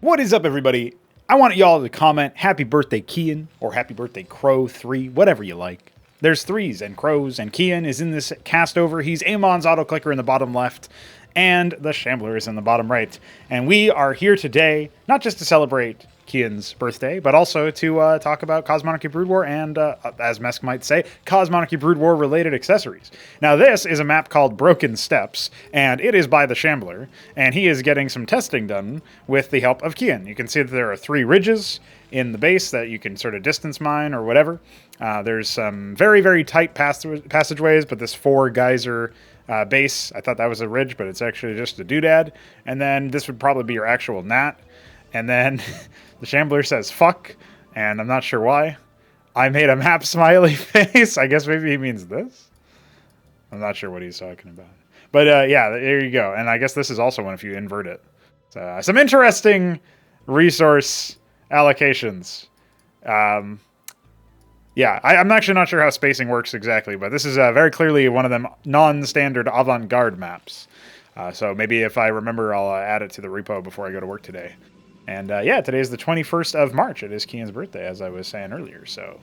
What is up, everybody? I want y'all to comment happy birthday Keyan or happy birthday Crow 3, whatever you like. There's threes and crows, and Keyan is in this castover. He's Amon's auto clicker in the bottom left, and TheShambler is in the bottom right. And we are here today, not just to celebrate Keyan's birthday, but also to talk about Cosmonarchy Brood War and, as Mesk might say, Cosmonarchy Brood War related accessories. Now, this is a map called Broken Steps, and it is by TheShambler, and he is getting some testing done with the help of Keyan. You can see that there are 3 ridges in the base that you can sort of distance mine or whatever. There's some very, very tight passageways, but this 4 geyser base, I thought that was a ridge, but it's actually just a doodad. And then this would probably be your actual gnat. And then TheShambler says fuck, and I'm not sure why. I made a map smiley face. I guess maybe he means this. I'm not sure what he's talking about. But yeah, there you go. And I guess this is also one if you invert it. So, some interesting resource allocations. Yeah, I'm actually not sure how spacing works exactly, but this is very clearly one of them non-standard avant-garde maps. So maybe if I remember, I'll add it to the repo before I go to work today. And yeah, today is the 21st of March. It is Keyan's birthday, as I was saying earlier. So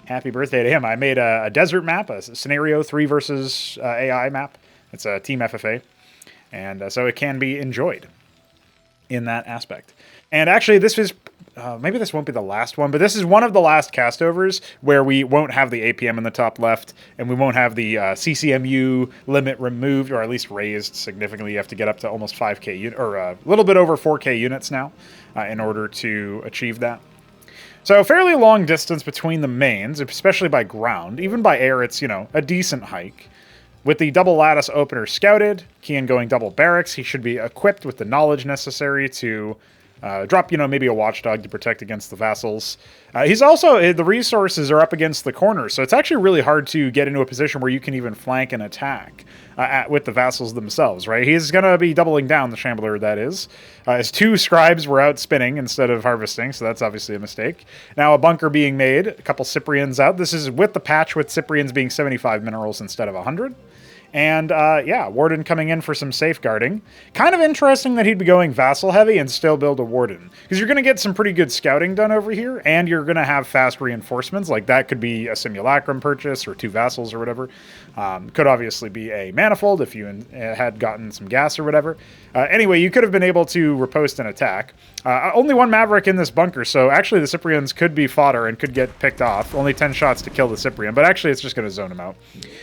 happy birthday to him. I made a desert map, a scenario 3 versus AI map. It's a team FFA. And so it can be enjoyed in that aspect. And actually, this is... maybe this won't be the last one, but this is one of the last castovers where we won't have the APM in the top left, and we won't have the CCMU limit removed, or at least raised significantly. You have to get up to almost 5K, or a little bit over 4K units now in order to achieve that. So fairly long distance between the mains, especially by ground. Even by air, it's, you know, a decent hike. With the double lattice opener scouted, Keyan going double barracks, he should be equipped with the knowledge necessary to drop, you know, maybe a watchdog to protect against the vassals. He's also, the resources are up against the corners, so it's actually really hard to get into a position where you can even flank and attack with the vassals themselves, right? He's going to be doubling down, TheShambler, that is. His 2 scribes were out spinning instead of harvesting, so that's obviously a mistake. Now a bunker being made, a couple Cyprians out. This is with the patch with Cyprians being 75 minerals instead of 100. And, yeah, Warden coming in for some safeguarding. Kind of interesting that he'd be going vassal heavy and still build a Warden. Because you're going to get some pretty good scouting done over here, and you're going to have fast reinforcements. Like, that could be a Simulacrum purchase, or 2 vassals, or whatever. Could obviously be a Manifold if you had gotten some gas or whatever. Anyway, you could have been able to riposte an attack. Only 1 Maverick in this bunker, so actually the Cyprians could be fodder and could get picked off. Only 10 shots to kill the Cyprian, but actually it's just going to zone him out.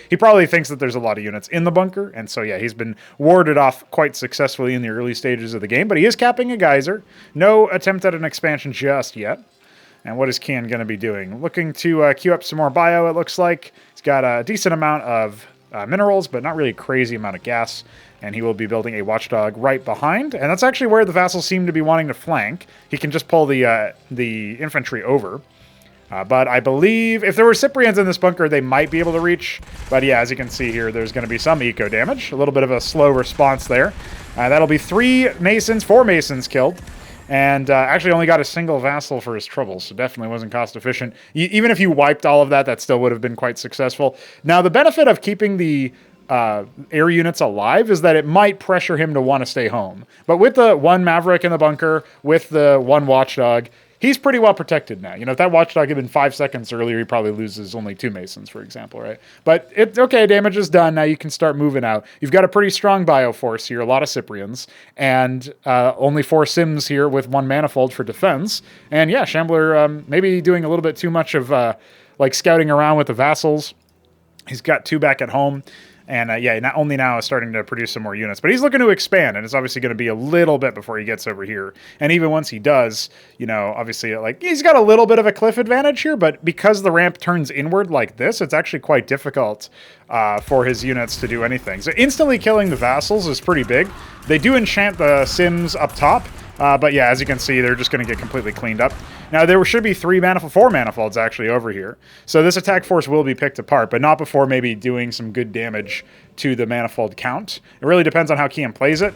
He probably thinks that there's a lot of units in the bunker, and so yeah, he's been warded off quite successfully in the early stages of the game, but he is capping a geyser. No attempt at an expansion just yet. And what is Keyan going to be doing? Looking to queue up some more bio, it looks like. He's got a decent amount of minerals, but not really a crazy amount of gas. And he will be building a watchdog right behind. And that's actually where the vassals seem to be wanting to flank. He can just pull the infantry over. But I believe if there were Cyprians in this bunker, they might be able to reach. But yeah, as you can see here, there's going to be some eco damage. A little bit of a slow response there. That'll be 4 Masons killed. And actually only got a single vassal for his trouble, so definitely wasn't cost efficient. Even if you wiped all of that, that still would have been quite successful. Now, the benefit of keeping the air units alive is that it might pressure him to want to stay home. But with the 1 Maverick in the bunker, with the 1 watchdog, he's pretty well protected now. You know, if that watchdog had been 5 seconds earlier, he probably loses only 2 Masons, for example, right? But it's okay, damage is done. Now you can start moving out. You've got a pretty strong bio force here, a lot of Cyprians, and only 4 Sims here with 1 Manifold for defense. And yeah, Shambler maybe doing a little bit too much of like scouting around with the vassals. He's got 2 back at home. And yeah, not only now is starting to produce some more units, but he's looking to expand, and it's obviously going to be a little bit before he gets over here. And even once he does, you know, obviously, like, he's got a little bit of a cliff advantage here, but because the ramp turns inward like this, it's actually quite difficult for his units to do anything. So instantly killing the vassals is pretty big. They do enchant the Sims up top, but yeah, as you can see, they're just going to get completely cleaned up. Now, there should be 4 Manifolds actually over here. So this attack force will be picked apart, but not before maybe doing some good damage to the Manifold count. It really depends on how Keyan plays it.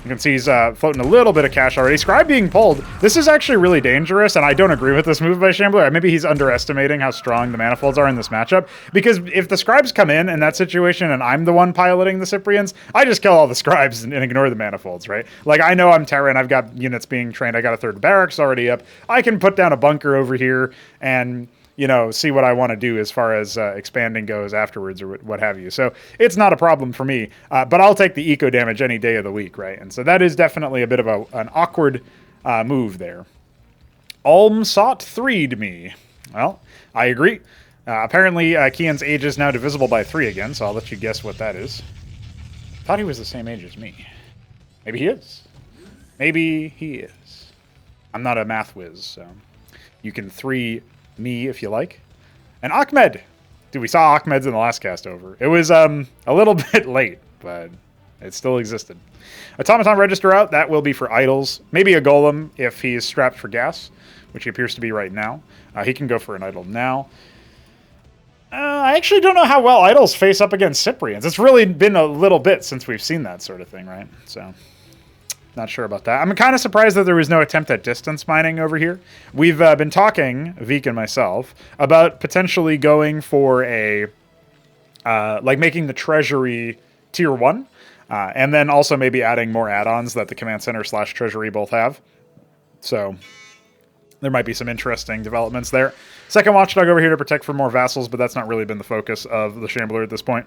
You can see he's floating a little bit of cash already. Scribe being pulled. This is actually really dangerous, and I don't agree with this move by Shambler. Maybe he's underestimating how strong the Manifolds are in this matchup, because if the Scribes come in that situation and I'm the one piloting the Cyprians, I just kill all the Scribes and ignore the Manifolds, right? Like, I know I'm Terran, I've got units being trained, I got a third barracks already up. I can put down a bunker over here and, you know, see what I want to do as far as expanding goes afterwards or what have you. So it's not a problem for me, but I'll take the eco damage any day of the week, right? And so that is definitely a bit of an awkward move there. Ulm sought 3'd me. Well, I agree. Apparently, Keyan's age is now divisible by 3 again, so I'll let you guess what that is. Thought he was the same age as me. Maybe he is. Maybe he is. I'm not a math whiz, so you can 3 me if you like. And Ahmed. Dude, we saw Ahmed's in the last cast over. It was a little bit late, but it still existed. Automaton Register out. That will be for idols. Maybe a golem if he is strapped for gas, which he appears to be right now. He can go for an idol now. I actually don't know how well idols face up against Cyprians. It's really been a little bit since we've seen that sort of thing, right? So not sure about that. I'm kind of surprised that there was no attempt at distance mining over here. We've been talking, Veek and myself, about potentially going for a, like making the treasury tier 1, and then also maybe adding more add-ons that the command center / treasury both have. So there might be some interesting developments there. Second watchdog over here to protect for more vassals, but that's not really been the focus of the Shambler at this point.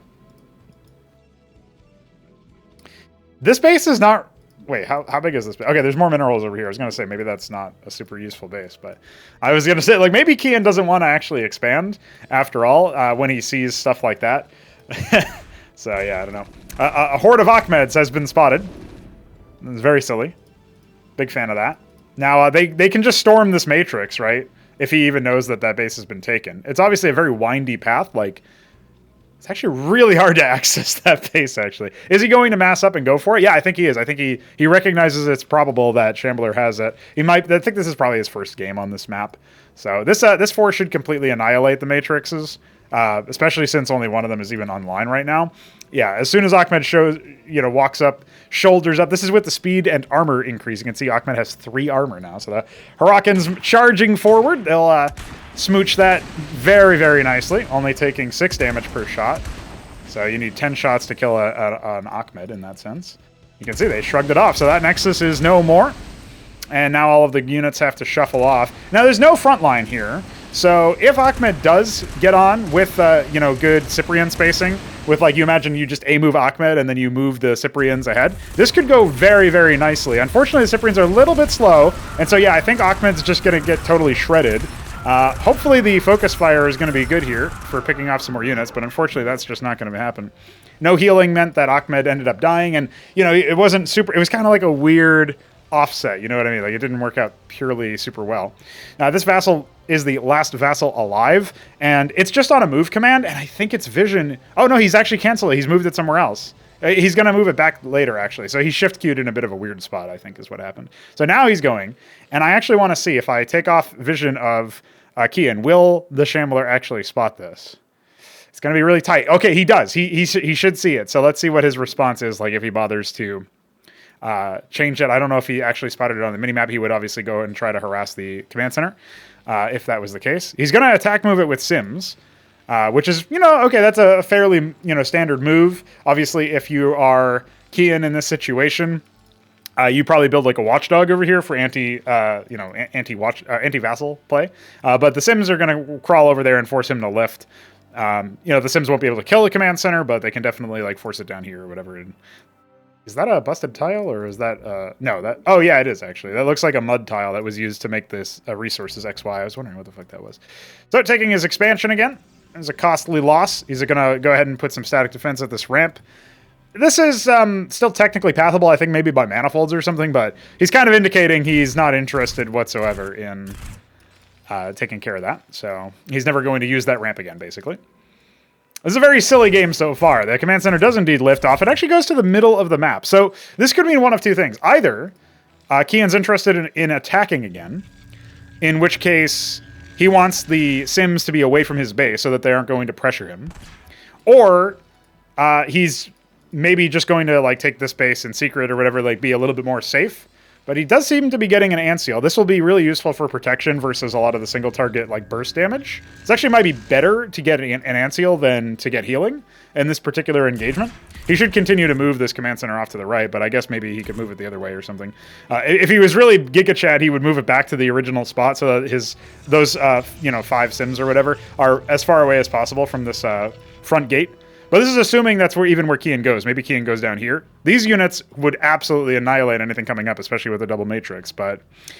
This base is not... Wait, how big is this? Okay, there's more minerals over here. I was going to say maybe that's not a super useful base, but I was going to say, like, maybe Keyan doesn't want to actually expand after all when he sees stuff like that. So, yeah, I don't know. A horde of Ahmeds has been spotted. It's very silly. Big fan of that. Now, they can just storm this matrix, right? If he even knows that base has been taken. It's obviously a very windy path, like... It's actually really hard to access that base, actually. Is he going to mass up and go for it? Yeah, I think he is. I think he recognizes it's probable that Shambler has it. He might... I think this is probably his first game on this map. So this force should completely annihilate the matrixes, especially since only one of them is even online right now. Yeah, as soon as Ahmed walks up, shoulders up. This is with the speed and armor increase. You can see Ahmed has 3 armor now. So the Huracan's charging forward. They'll... smooch that very, very nicely, only taking 6 damage per shot. So you need 10 shots to kill an Ahmed in that sense. You can see they shrugged it off. So that Nexus is no more. And now all of the units have to shuffle off. Now there's no front line here. So if Ahmed does get on with, good Cyprian spacing, with like, you imagine you just A-move Ahmed and then you move the Cyprians ahead, this could go very, very nicely. Unfortunately, the Cyprians are a little bit slow. And so, yeah, I think Ahmed's just going to get totally shredded. Hopefully the focus fire is going to be good here for picking off some more units, but unfortunately that's just not going to happen. No healing meant that Ahmed ended up dying, and, it wasn't super... It was kind of like a weird offset, you know what I mean? Like, it didn't work out purely super well. This vassal is the last vassal alive, and it's just on a move command, and I think it's vision... Oh, no, he's actually canceled it. He's moved it somewhere else. He's going to move it back later, actually. So he shift-queued in a bit of a weird spot, I think, is what happened. So now he's going, and I actually want to see if I take off vision of... Keyan, will the Shambler actually spot this? It's going to be really tight. Okay, he does. He should see it. So let's see what his response is, like if he bothers to change it. I don't know if he actually spotted it on the minimap. He would obviously go and try to harass the command center if that was the case. He's going to attack move it with Sims, which is, okay, that's a fairly, standard move. Obviously, if you are Keyan in this situation... you probably build like a watchdog over here for anti-vassal play. But the Sims are going to crawl over there and force him to lift. The Sims won't be able to kill the command center, but they can definitely like force it down here or whatever. Is that a busted tile or is that... no, that... Oh, yeah, it is actually. That looks like a mud tile that was used to make this resources XY. I was wondering what the fuck that was. So taking his expansion again. There's a costly loss. He's going to go ahead and put some static defense at this ramp. This is still technically pathable, I think maybe by manifolds or something, but he's kind of indicating he's not interested whatsoever in taking care of that. So he's never going to use that ramp again, basically. This is a very silly game so far. The command center does indeed lift off. It actually goes to the middle of the map. So this could mean one of two things. Either Keyan's interested in attacking again, in which case he wants the Sims to be away from his base so that they aren't going to pressure him. Or he's maybe just going to like take this base in secret or whatever, like be a little bit more safe. But he does seem to be getting an ant seal. This will be really useful for protection versus a lot of the single target like burst damage. This actually might be better to get an ant seal than to get healing in this particular engagement. He should continue to move this command center off to the right, but I guess maybe he could move it the other way or something. If he was really Giga Chad, he would move it back to the original spot so that those 5 sims or whatever are as far away as possible from this front gate. But this is assuming that's where Keyan goes. Maybe Keyan goes down here. These units would absolutely annihilate anything coming up, especially with a double matrix.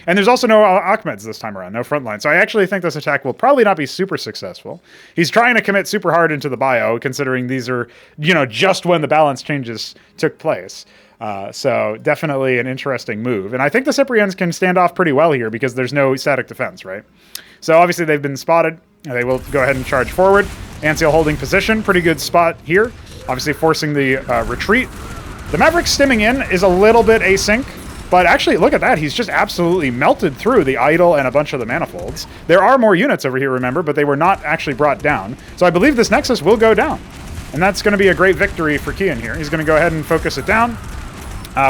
And there's also no Ahmeds this time around, no front line. So I actually think this attack will probably not be super successful. He's trying to commit super hard into the bio, considering these are, just when the balance changes took place. So definitely an interesting move. And I think the Cyprians can stand off pretty well here because there's no static defense, right? So obviously they've been spotted. They will go ahead and charge forward. Antseal holding position. Pretty good spot here. Obviously forcing the retreat. The Maverick stimming in is a little bit async. But actually, look at that. He's just absolutely melted through the idol and a bunch of the manifolds. There are more units over here, remember, but they were not actually brought down. So I believe this Nexus will go down. And that's going to be a great victory for Keyan here. He's going to go ahead and focus it down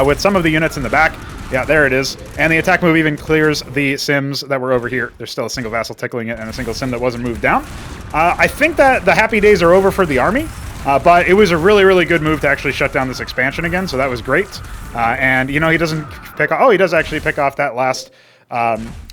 with some of the units in the back. Yeah, there it is. And the attack move even clears the sims that were over here. There's still a single vassal tickling it and a single sim that wasn't moved down. I think that the happy days are over for the army, but it was a really, really good move to actually shut down this expansion again, so that was great. And, he doesn't pick off... Oh, he does actually pick off that last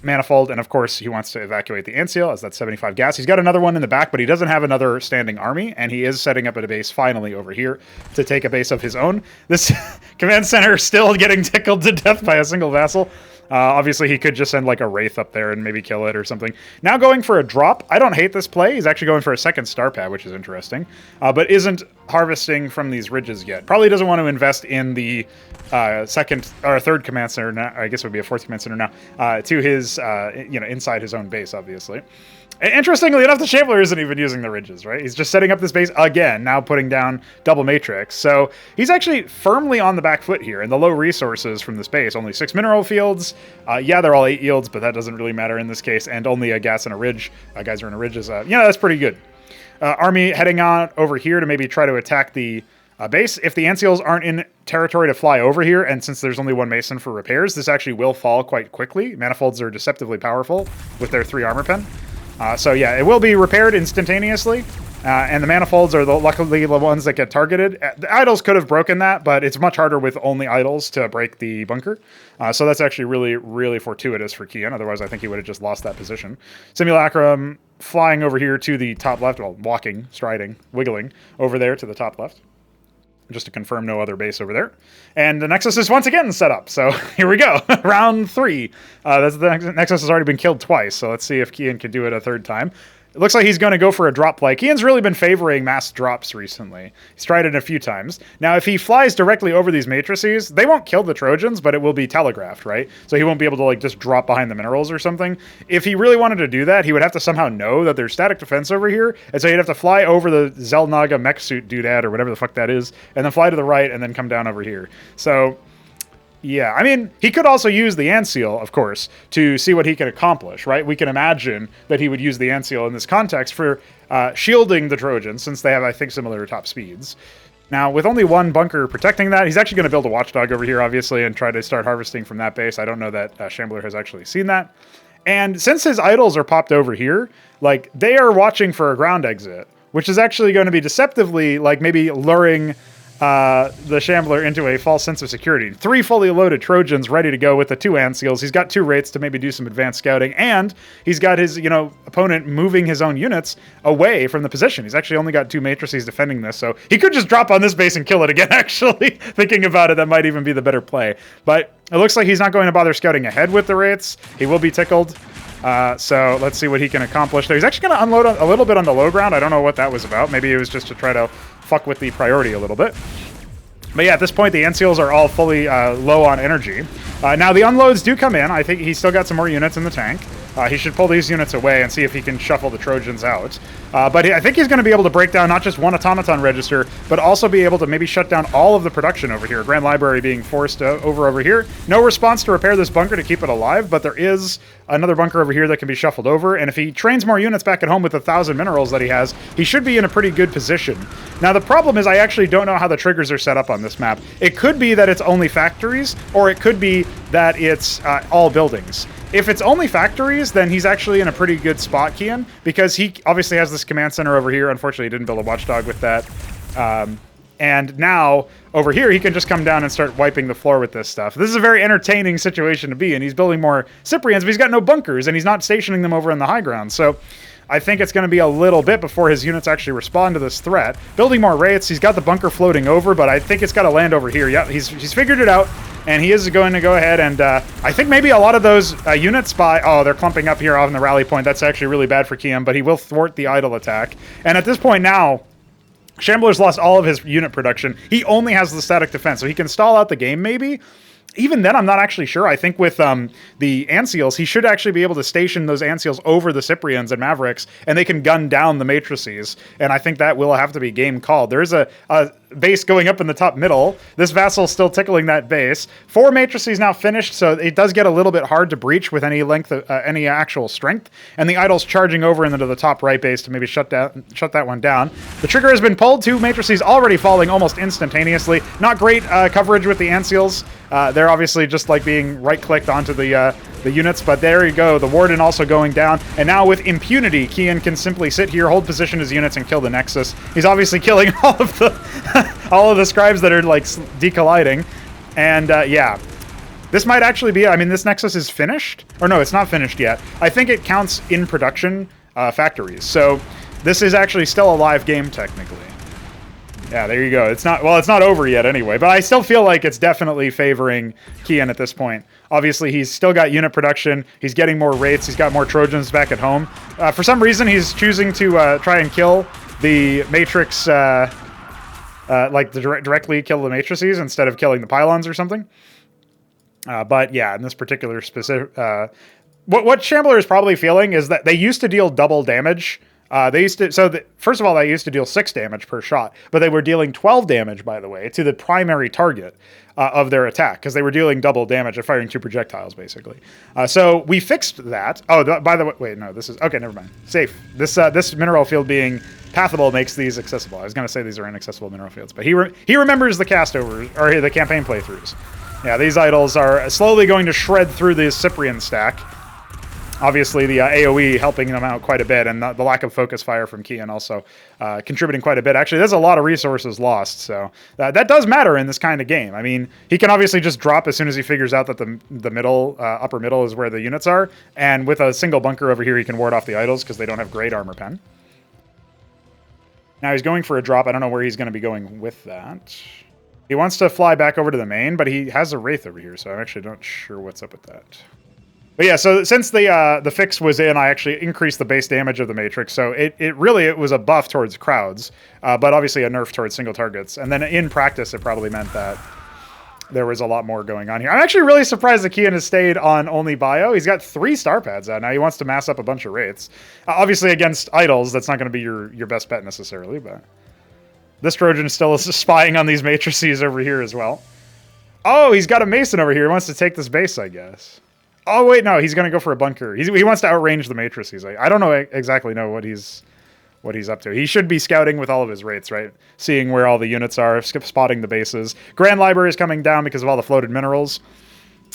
manifold, and of course he wants to evacuate the ant seal as that's 75 gas. He's got another one in the back, but he doesn't have another standing army, and he is setting up a base finally over here to take a base of his own. This command center still getting tickled to death by a single vassal. Obviously he could just send like a wraith up there and maybe kill it or something. Now going for a drop. I don't hate this play. He's actually going for a second star pad, which is interesting, but isn't harvesting from these ridges yet. Probably doesn't want to invest in the second or third command center now, I guess it would be a fourth command center now, to his inside his own base, obviously. Interestingly enough, the Shambler isn't even using the ridges, right? He's just setting up this base again, now putting down double matrix. So he's actually firmly on the back foot here, and the low resources from this base, only 6 mineral fields. Yeah, they're all 8 yields, but that doesn't really matter in this case, and only a gas and a ridge. Guys are in a ridge is, that's pretty good. Army heading on over here to maybe try to attack the base. If the ant seals aren't in territory to fly over here, and since there's only 1 mason for repairs, this actually will fall quite quickly. Manifolds are deceptively powerful with their 3 armor pen. So yeah, it will be repaired instantaneously, and the manifolds are luckily the ones that get targeted. The idols could have broken that, but it's much harder with only idols to break the bunker. So that's actually really, really fortuitous for Keyan. Otherwise, I think he would have just lost that position. Simulacrum flying over here to the top left, well, walking, striding, wiggling over there to the top left, just to confirm no other base over there. And the Nexus is once again set up. So here we go. Round 3. The Nexus has already been killed twice. So let's see if Keyan can do it a third time. It looks like he's going to go for a drop play. Keyan's really been favoring mass drops recently. He's tried it a few times. Now, if he flies directly over these matrices, they won't kill the Trojans, but it will be telegraphed, right? So he won't be able to like just drop behind the minerals or something. If he really wanted to do that, he would have to somehow know that there's static defense over here, and so he'd have to fly over the Zelnaga mech suit doodad or whatever the fuck that is, and then fly to the right and then come down over here. So yeah, I mean, he could also use the ant seal, of course, to see what he can accomplish, right? We can imagine that he would use the ant seal in this context for shielding the Trojans, since they have, I think, similar top speeds. Now, with only 1 bunker protecting that, he's actually going to build a watchdog over here, obviously, and try to start harvesting from that base. I don't know that Shambler has actually seen that. And since his idols are popped over here, like, they are watching for a ground exit, which is actually going to be deceptively, like, maybe luring the Shambler into a false sense of security. 3 fully loaded Trojans ready to go with the 2 ant seals. He's got 2 wraiths to maybe do some advanced scouting, and he's got his, opponent moving his own units away from the position. He's actually only got 2 matrices defending this, so he could just drop on this base and kill it again, actually. Thinking about it, that might even be the better play. But it looks like he's not going to bother scouting ahead with the wraiths. He will be tickled. So let's see what he can accomplish there. He's actually going to unload a little bit on the low ground. I don't know what that was about. Maybe it was just to try to fuck with the priority a little bit. But yeah, at this point, the ant seals are all fully low on energy. Now, the unloads do come in. I think he's still got some more units in the tank. He should pull these units away and see if he can shuffle the Trojans out. But I think he's going to be able to break down not just one automaton register, but also be able to maybe shut down all of the production over here. Grand Library being forced over here. No response to repair this bunker to keep it alive, but there is another bunker over here that can be shuffled over. And if he trains more units back at home with the 1,000 minerals that he has, he should be in a pretty good position. Now, the problem is I actually don't know how the triggers are set up on this map. It could be that it's only factories, or it could be that it's all buildings. If it's only factories, then he's actually in a pretty good spot, Keyan, because he obviously has this command center over here. Unfortunately, he didn't build a watchdog with that. And now, over here, he can just come down and start wiping the floor with this stuff. This is a very entertaining situation to be in. He's building more Cyprians, but he's got no bunkers, and he's not stationing them over in the high ground. So I think it's going to be a little bit before his units actually respond to this threat. Building more wraiths, he's got the bunker floating over, but I think it's got to land over here. Yep, he's figured it out, and he is going to go ahead and I think maybe a lot of those units oh, they're clumping up here off in the rally point. That's actually really bad for Keyan, but he will thwart the idle attack. And at this point now, Shambler's lost all of his unit production. He only has the static defense, so he can stall out the game maybe. Even then, I'm not actually sure. I think with the Anseals, he should actually be able to station those Anseals over the Cyprians and Mavericks, and they can gun down the Matrices. And I think that will have to be game called. There is a base going up in the top middle. This Vassal's still tickling that base. 4 Matrices now finished, so it does get a little bit hard to breach with any length, any actual strength. And the Idol's charging over into the top right base to maybe shut that one down. The trigger has been pulled. 2 Matrices already falling almost instantaneously. Not great coverage with the Anseals. They're obviously just like being right-clicked onto the units, but there you go. The Warden also going down, and now with impunity, Keyan can simply sit here, hold position his units, and kill the Nexus. He's obviously killing all of the scribes that are like decolliding, and yeah. This might actually be, I mean, this Nexus is finished, or no, it's not finished yet. I think it counts in production factories, so this is actually still a live game technically. Yeah, there you go. It's not over yet anyway, but I still feel like it's definitely favoring Keyan at this point. Obviously, he's still got unit production. He's getting more wraiths. He's got more Trojans back at home. For some reason, he's choosing to try and kill the Matrix, directly kill the Matrices instead of killing the pylons or something. But yeah, in this particular specific... what Shambler is probably feeling is that they used to deal double damage. First of all, they used to deal 6 damage per shot, but they were dealing 12 damage, by the way, to the primary target of their attack, because they were dealing double damage and firing 2 projectiles, basically. So we fixed that. Oh, by the way, wait, no, this is... Okay, never mind. Safe. This mineral field being pathable makes these accessible. I was going to say these are inaccessible mineral fields, but he remembers the castovers, or the campaign playthroughs. Yeah, these idols are slowly going to shred through the Cyprian stack. Obviously, the AoE helping them out quite a bit, and the lack of focus fire from Keyan also contributing quite a bit. Actually, there's a lot of resources lost, so that does matter in this kind of game. I mean, he can obviously just drop as soon as he figures out that the middle, upper middle is where the units are, and with a single bunker over here, he can ward off the idols because they don't have great armor pen. Now he's going for a drop. I don't know where he's going to be going with that. He wants to fly back over to the main, but he has a Wraith over here, so I'm actually not sure what's up with that. But yeah, so since the fix was in, I actually increased the base damage of the Matrix. So it was a buff towards crowds, but obviously a nerf towards single targets. And then in practice, it probably meant that there was a lot more going on here. I'm actually really surprised that Keyan has stayed on only bio. He's got 3 star pads out. Now he wants to mass up a bunch of wraiths. Obviously against idols, that's not going to be your best bet necessarily, but this Trojan still is spying on these matrices over here as well. Oh, he's got a Mason over here. He wants to take this base, I guess. Oh, wait, no, he's going to go for a bunker. He wants to outrange the matrices. I don't exactly know what he's up to. He should be scouting with all of his wraiths, right? Seeing where all the units are, spotting the bases. Grand Library is coming down because of all the floated minerals.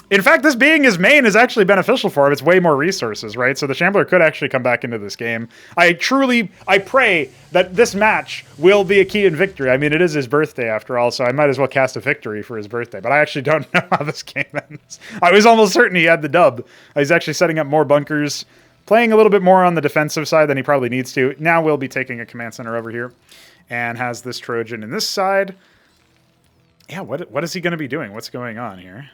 In fact, this being his main is actually beneficial for him. It's way more resources, right? So the Shambler could actually come back into this game. I pray that this match will be a Keyan victory. I mean, it is his birthday after all, so I might as well cast a victory for his birthday. But I actually don't know how this game ends. I was almost certain he had the dub. He's actually setting up more bunkers, playing a little bit more on the defensive side than he probably needs to. Now we'll be taking a command center over here and has this Trojan in this side. Yeah, what is he going to be doing? What's going on here?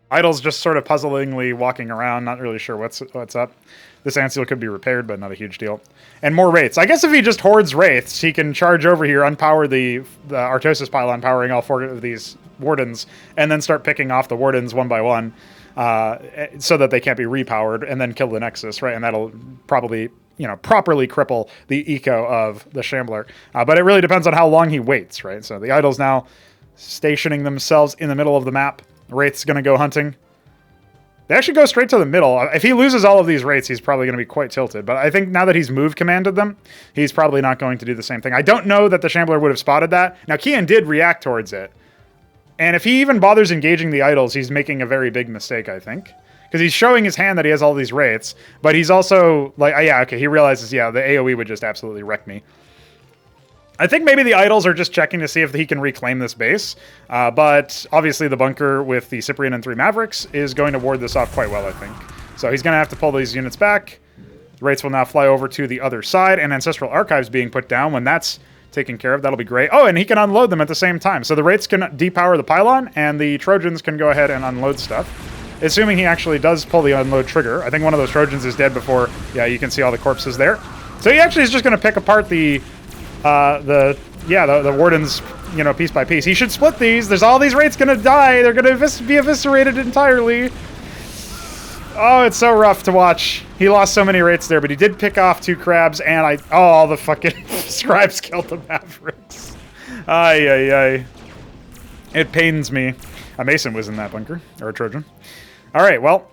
Idol's just sort of puzzlingly walking around, not really sure what's up. This Anseal could be repaired, but not a huge deal. And more Wraiths. I guess if he just hoards Wraiths, he can charge over here, unpower the Artosis pylon, powering all 4 of these Wardens, and then start picking off the Wardens one by one. so that they can't be repowered, and then kill the Nexus, right? And that'll probably, properly cripple the eco of the Shambler. But it really depends on how long he waits, right? So the idols now stationing themselves in the middle of the map. Wraith's going to go hunting. They actually go straight to the middle. If he loses all of these Wraiths, he's probably going to be quite tilted. But I think now that he's move commanded them, he's probably not going to do the same thing. I don't know that the Shambler would have spotted that. Now, Keyan did react towards it. And if he even bothers engaging the idols, he's making a very big mistake, I think. Because he's showing his hand that he has all these Wraiths. But he's also like, yeah, okay, he realizes, yeah, the AoE would just absolutely wreck me. I think maybe the idols are just checking to see if he can reclaim this base. But obviously the bunker with the Cyprian and 3 Mavericks is going to ward this off quite well, I think. So he's going to have to pull these units back. The Wraiths will now fly over to the other side, and Ancestral Archives being put down. When that's taken care of, that'll be great. Oh, and he can unload them at the same time. So the Wraiths can depower the pylon, and the Trojans can go ahead and unload stuff. Assuming he actually does pull the unload trigger. I think one of those Trojans is dead before, yeah, you can see all the corpses there. So he actually is just going to pick apart the wardens, piece by piece. He should split these. There's all these Wraiths gonna die. They're gonna be eviscerated entirely. Oh, it's so rough to watch. He lost so many Wraiths there, but he did pick off 2 crabs, and all the fucking scribes killed the Mavericks. Ay, ay, ay. It pains me. A Mason was in that bunker, or a Trojan. All right, well,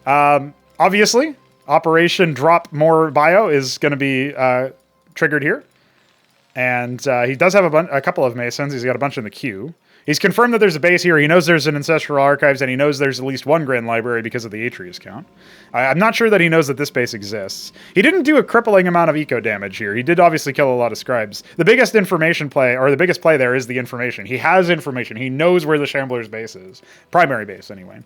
obviously, Operation Drop More Bio is gonna be triggered here. And he does have a couple of Masons. He's got a bunch in the queue. He's confirmed that there's a base here. He knows there's an Ancestral Archives, and he knows there's at least 1 Grand Library because of the Atreus count. I'm not sure that he knows that this base exists. He didn't do a crippling amount of eco damage here. He did obviously kill a lot of scribes. The biggest information play, or the biggest play there, is the information. He has information. He knows where the Shambler's base is. Primary base, anyway.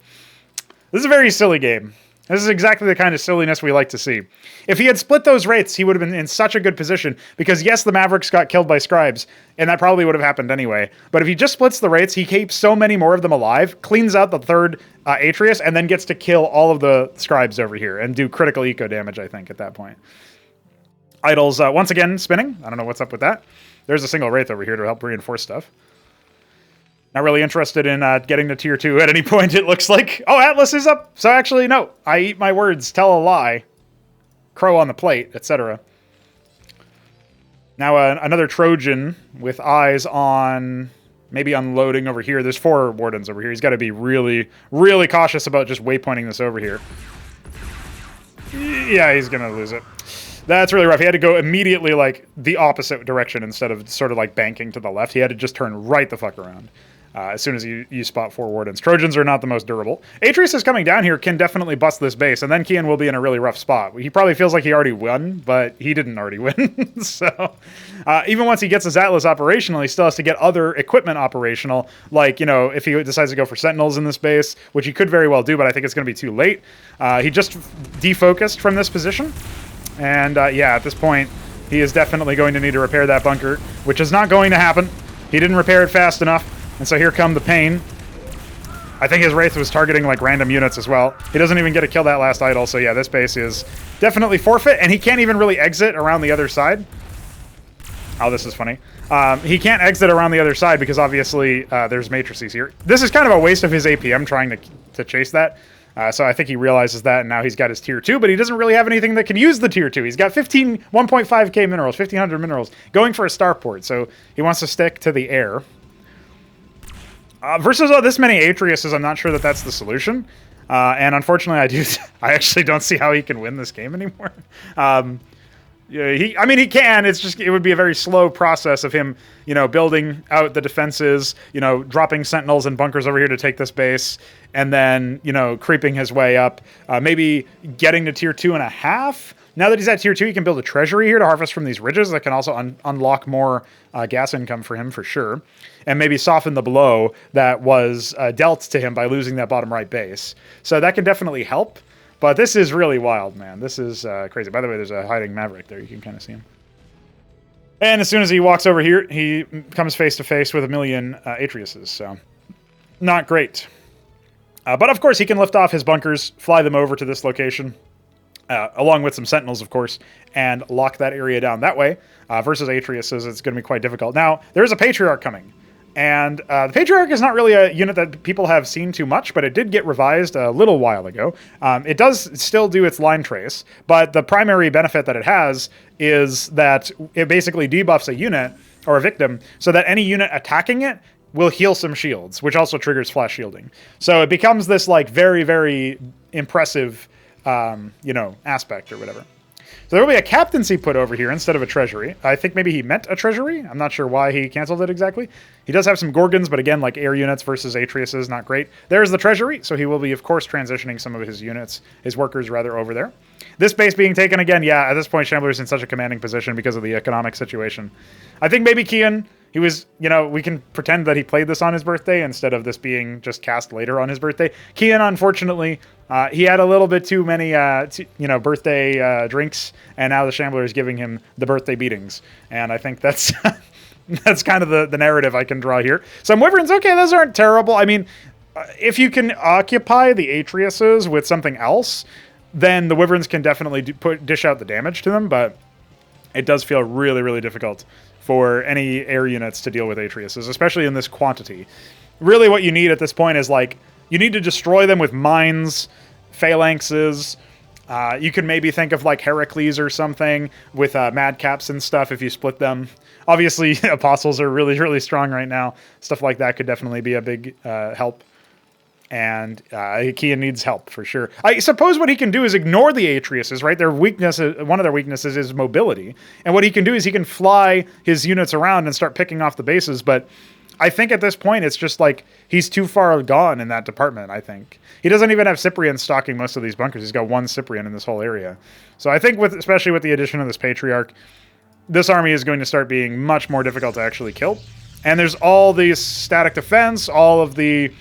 This is a very silly game. This is exactly the kind of silliness we like to see. If he had split those Wraiths, he would have been in such a good position, because yes, the Mavericks got killed by scribes, and that probably would have happened anyway. But if he just splits the Wraiths, he keeps so many more of them alive, cleans out the 3rd Atreus, and then gets to kill all of the scribes over here and do critical eco damage, I think, at that point. Idols, once again, spinning. I don't know what's up with that. There's a single Wraith over here to help reinforce stuff. Not really interested in getting to tier 2 at any point, it looks like. Oh, Atlas is up! So actually, no. I eat my words, tell a lie. Crow on the plate, etc. Now, another Trojan with eyes on maybe unloading over here. There's 4 Wardens over here. He's got to be really, really cautious about just waypointing this over here. Yeah, he's going to lose it. That's really rough. He had to go immediately, like, the opposite direction instead of sort of, like, banking to the left. He had to just turn right the fuck around. As soon as you spot 4 Wardens. Trojans are not the most durable. Atreus is coming down here, can definitely bust this base, and then Keyan will be in a really rough spot. He probably feels like he already won, but he didn't already win. So, even once he gets his Atlas operational, he still has to get other equipment operational, like, if he decides to go for Sentinels in this base, which he could very well do, but I think it's going to be too late. He just defocused from this position, and yeah, at this point, he is definitely going to need to repair that bunker, which is not going to happen. He didn't repair it fast enough. And so here come the pain. I think his Wraith was targeting like random units as well. He doesn't even get to kill that last idol. So yeah, this base is definitely forfeit. And he can't even really exit around the other side. Oh, this is funny. He can't exit around the other side because obviously there's matrices here. This is kind of a waste of his APM trying to chase that. So I think he realizes that, and now he's got his tier 2, but he doesn't really have anything that can use the tier 2. He's got 1.5k minerals, 1,500 minerals, going for a starport. So he wants to stick to the air. Versus this many Atreus, I'm not sure that that's the solution. And unfortunately, I actually don't see how he can win this game anymore. Yeah, he can. It's just, it would be a very slow process of him, building out the defenses, dropping sentinels and bunkers over here to take this base, and then, creeping his way up, maybe getting to tier 2.5. Now that he's at tier 2, he can build a treasury here to harvest from these ridges that can also unlock more gas income for him for sure, and maybe soften the blow that was dealt to him by losing that bottom right base. So that can definitely help. But this is really wild, man. This is crazy. By the way, there's a hiding Maverick there. You can kind of see him. And as soon as he walks over here, he comes face to face with 1 million Atreuses. So, not great. But of course, he can lift off his bunkers, fly them over to this location, along with some sentinels, of course, and lock that area down that way. Versus Atreuses, it's going to be quite difficult. Now, there's a Patriarch coming. And the Patriarch is not really a unit that people have seen too much, but it did get revised a little while ago. It does still do its line trace, but the primary benefit that it has is that it basically debuffs a unit or a victim so that any unit attacking it will heal some shields, which also triggers flash shielding. So it becomes this like very, very impressive, aspect or whatever. So there will be a captaincy put over here instead of a treasury. I think maybe he meant a treasury. I'm not sure why he canceled it exactly. He does have some Gorgons, but again, like air units versus Atreus's, not great. There's the treasury, so he will be, of course, transitioning some of his units, his workers rather, over there. This base being taken again, yeah, at this point, Shambler's in such a commanding position because of the economic situation. I think maybe Keyan, he was, we can pretend that he played this on his birthday instead of this being just cast later on his birthday. Keyan, unfortunately, he had a little bit too many, birthday drinks, and now the Shambler is giving him the birthday beatings. And I think that's that's kind of the narrative I can draw here. Some Wyverns, okay, those aren't terrible. I mean, if you can occupy the Atreuses with something else, then the Wyverns can definitely dish out the damage to them, but it does feel really, really difficult for any air units to deal with Atreuses, especially in this quantity. Really what you need at this point is, like, you need to destroy them with mines, phalanxes. You can maybe think of, like, Heracles or something with madcaps and stuff if you split them. Obviously, apostles are really, really strong right now. Stuff like that could definitely be a big help. And Keyan needs help for sure. I suppose what he can do is ignore the Atreuses, right? Their weakness, one of their weaknesses is mobility. And what he can do is he can fly his units around and start picking off the bases. But I think at this point, it's just like he's too far gone in that department, I think. He doesn't even have Cyprian stocking most of these bunkers. He's got one Cyprian in this whole area. So I think especially with the addition of this Patriarch, this army is going to start being much more difficult to actually kill. And there's all these static defense, all of the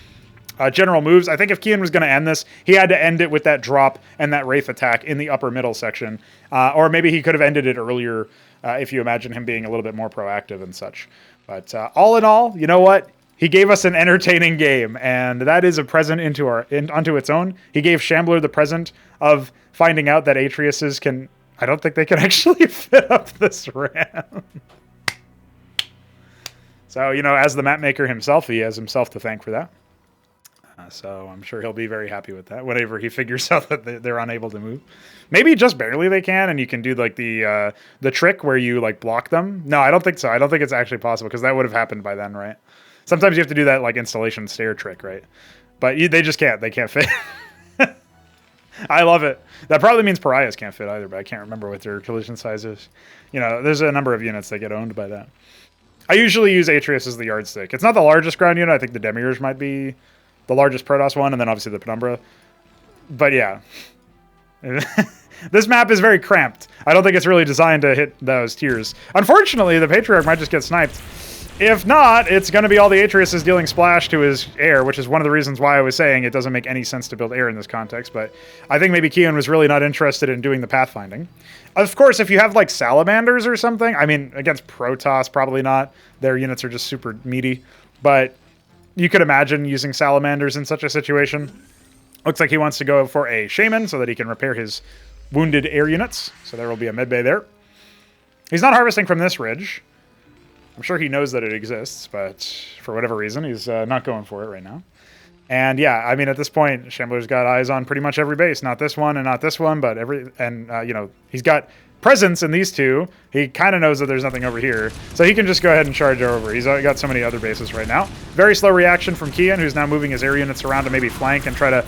general moves. I think if Keyan was going to end this, he had to end it with that drop and that Wraith attack in the upper middle section. Or maybe he could have ended it earlier if you imagine him being a little bit more proactive and such. But all in all, you know what? He gave us an entertaining game, and that is a present unto its own. He gave Shambler the present of finding out that Atreuses can... I don't think they can actually fit up this ramp. So, as the map maker himself, he has himself to thank for that. So I'm sure he'll be very happy with that whenever he figures out that they're unable to move. Maybe just barely they can, and you can do like the trick where you like block them. No, I don't think so. I don't think it's actually possible because that would have happened by then, right? Sometimes you have to do that like installation stair trick, right? But they just can't. They can't fit. I love it. That probably means pariahs can't fit either, but I can't remember what their collision size is. There's a number of units that get owned by that. I usually use Atreus as the yardstick. It's not the largest ground unit. I think the Demiurge might be the largest Protoss one, and then obviously the Penumbra. But yeah. This map is very cramped. I don't think it's really designed to hit those tiers. Unfortunately, the Patriarch might just get sniped. If not, it's going to be all the Atreuses dealing splash to his air, which is one of the reasons why I was saying it doesn't make any sense to build air in this context. But I think maybe Keyan was really not interested in doing the pathfinding. Of course, if you have like salamanders or something, I mean, against Protoss, probably not. Their units are just super meaty. But you could imagine using salamanders in such a situation. Looks like he wants to go for a shaman so that he can repair his wounded air units. So there will be a medbay there. He's not harvesting from this ridge. I'm sure he knows that it exists, but for whatever reason, he's not going for it right now. And yeah, I mean, at this point, Shambler's got eyes on pretty much every base. Not this one and not this one, but he's got presence in these two. He kind of knows that there's nothing over here, so he can just go ahead and charge over. He's got so many other bases right now. Very slow reaction from Keyan, who's now moving his air units around to maybe flank and try to,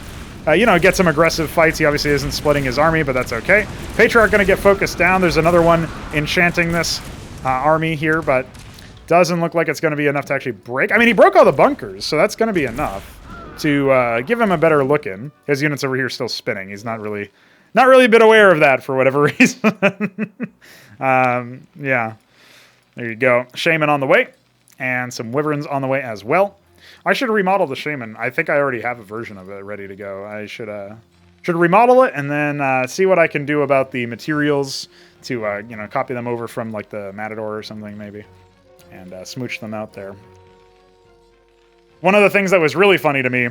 get some aggressive fights. He obviously isn't splitting his army, but that's okay. Patriarch going to get focused down. There's another one enchanting this army here, but doesn't look like it's going to be enough to actually break. I mean, he broke all the bunkers, so that's going to be enough to give him a better look in. His units over here still spinning. He's not really been aware of that for whatever reason. Yeah. There you go. Shaman on the way, and some Wyverns on the way as well. I should remodel the Shaman. I think I already have a version of it ready to go. I should remodel it and then see what I can do about the materials to copy them over from like the Matador or something maybe. And smooch them out there. One of the things that was really funny to me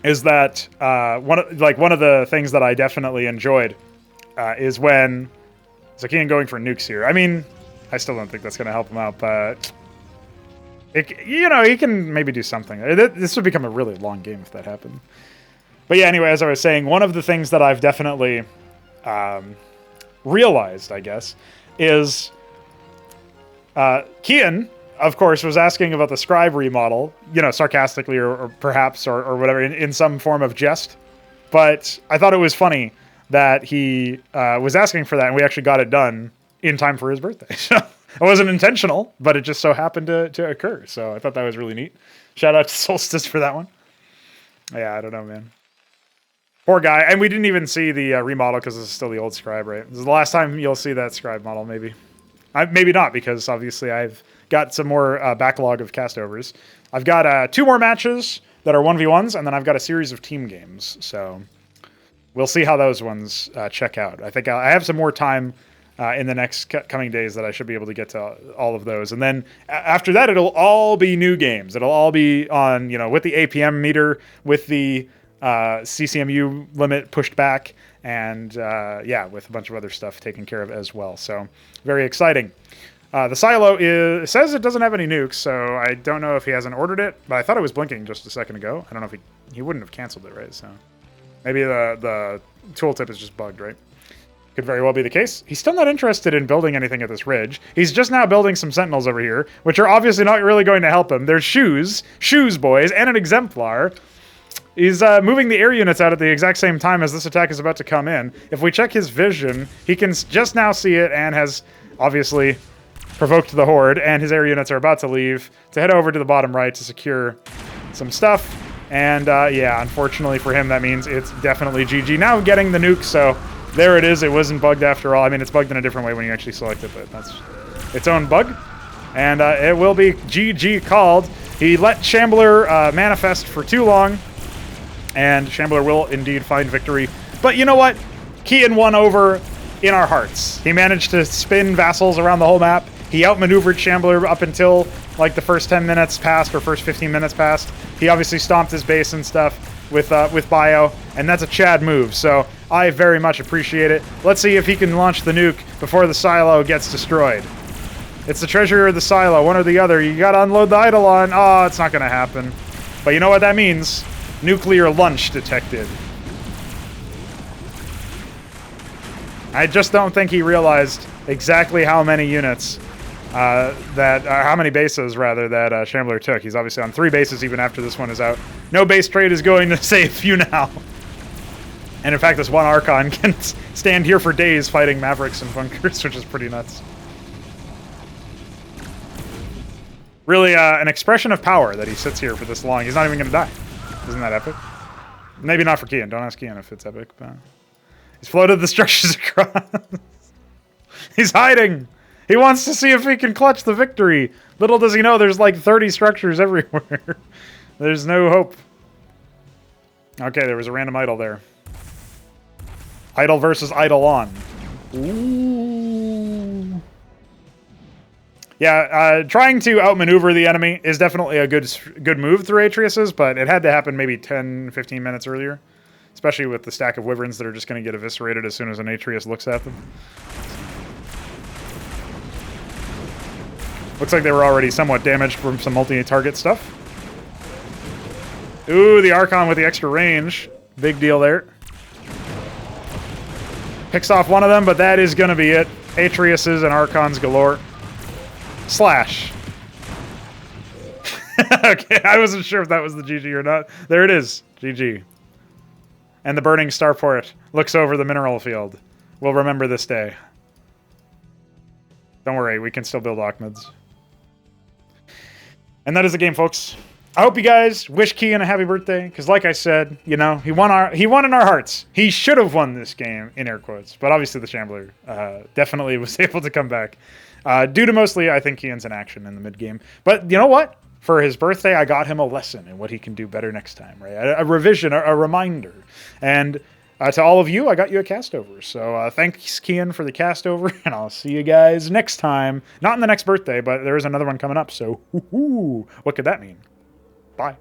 is that one of the things that I definitely enjoyed is when Keyan going for nukes here. I mean, I still don't think that's going to help him out, but He can maybe do something. This would become a really long game if that happened. But yeah, anyway, as I was saying, one of the things that I've definitely realized, I guess, is Keyan, of course, was asking about the scribe remodel, sarcastically or perhaps or whatever, in some form of jest. But I thought it was funny that he was asking for that, and we actually got it done in time for his birthday. So it wasn't intentional, but it just so happened to occur. So I thought that was really neat. Shout out to Solstice for that one. Yeah, I don't know, man. Poor guy. And we didn't even see the remodel because this is still the old scribe, right? This is the last time you'll see that scribe model, maybe. Maybe not, because obviously I've got some more backlog of castovers. I've got 2 more matches that are 1v1s, and then I've got a series of team games. So we'll see how those ones check out. I think I have some more time in the next coming days that I should be able to get to all of those. And then after that, it'll all be new games. It'll all be on, with the APM meter, with the CCMU limit pushed back, and with a bunch of other stuff taken care of as well. So very exciting. The silo says it doesn't have any nukes, so I don't know if he hasn't ordered it, but I thought it was blinking just a second ago. I don't know if he wouldn't have canceled it, right? So maybe the tooltip is just bugged, right? Could very well be the case. He's still not interested in building anything at this ridge. He's just now building some sentinels over here, which are obviously not really going to help him. There's shoes boys, and an exemplar. He's moving the air units out at the exact same time as this attack is about to come in. If we check his vision, he can just now see it and has obviously provoked the horde, and his air units are about to leave to head over to the bottom right to secure some stuff. And unfortunately for him, that means it's definitely GG. Now getting the nuke, so there it is. It wasn't bugged after all. I mean, it's bugged in a different way when you actually select it, but that's its own bug. And it will be GG called. He let Shambler manifest for too long, and Shambler will indeed find victory. But you know what? Keyan won over in our hearts. He managed to spin vassals around the whole map. He outmaneuvered Shambler up until like the first 10 minutes passed, or first 15 minutes passed. He obviously stomped his base and stuff with bio, and that's a Chad move, so I very much appreciate it. Let's see if he can launch the nuke before the silo gets destroyed. It's the treasure or the silo, one or the other. You gotta unload the Eidolon. Oh, it's not gonna happen. But you know what that means? Nuclear lunch detected. I just don't think he realized exactly how many units how many bases rather that Shambler took. He's obviously on 3 bases even after this one is out. No base trade is going to save you now. And in fact, this one Archon can stand here for days fighting Mavericks and Bunkers, which is pretty nuts. Really an expression of power that he sits here for this long. He's not even going to die. Isn't that epic? Maybe not for Keyan. Don't ask Keyan if it's epic, but he's floated the structures across. He's hiding. He wants to see if he can clutch the victory. Little does he know there's like 30 structures everywhere. There's no hope. Okay, there was a random idol there. Idol versus Eidolon. Ooh. Yeah, trying to outmaneuver the enemy is definitely a good move through Atreus's, but it had to happen maybe 10, 15 minutes earlier. Especially with the stack of wyverns that are just going to get eviscerated as soon as an Atreus looks at them. Looks like they were already somewhat damaged from some multi-target stuff. Ooh, the Archon with the extra range. Big deal there. Picks off one of them, but that is going to be it. Atreus's and Archons galore. Slash. Okay, I wasn't sure if that was the GG or not. There it is. GG. And the burning starport looks over the mineral field. We'll remember this day. Don't worry, we can still build Ahmeds. And that is the game, folks. I hope you guys wish Keyan a happy birthday, because like I said, he won in our hearts. He should have won this game, in air quotes, but obviously the Shambler definitely was able to come back. Due to mostly, I think, Keyan's in action in the mid-game. But you know what? For his birthday, I got him a lesson in what he can do better next time, right? A revision, a reminder. And to all of you, I got you a castover. So thanks, Keyan, for the castover, and I'll see you guys next time. Not in the next birthday, but there is another one coming up, so what could that mean? Bye.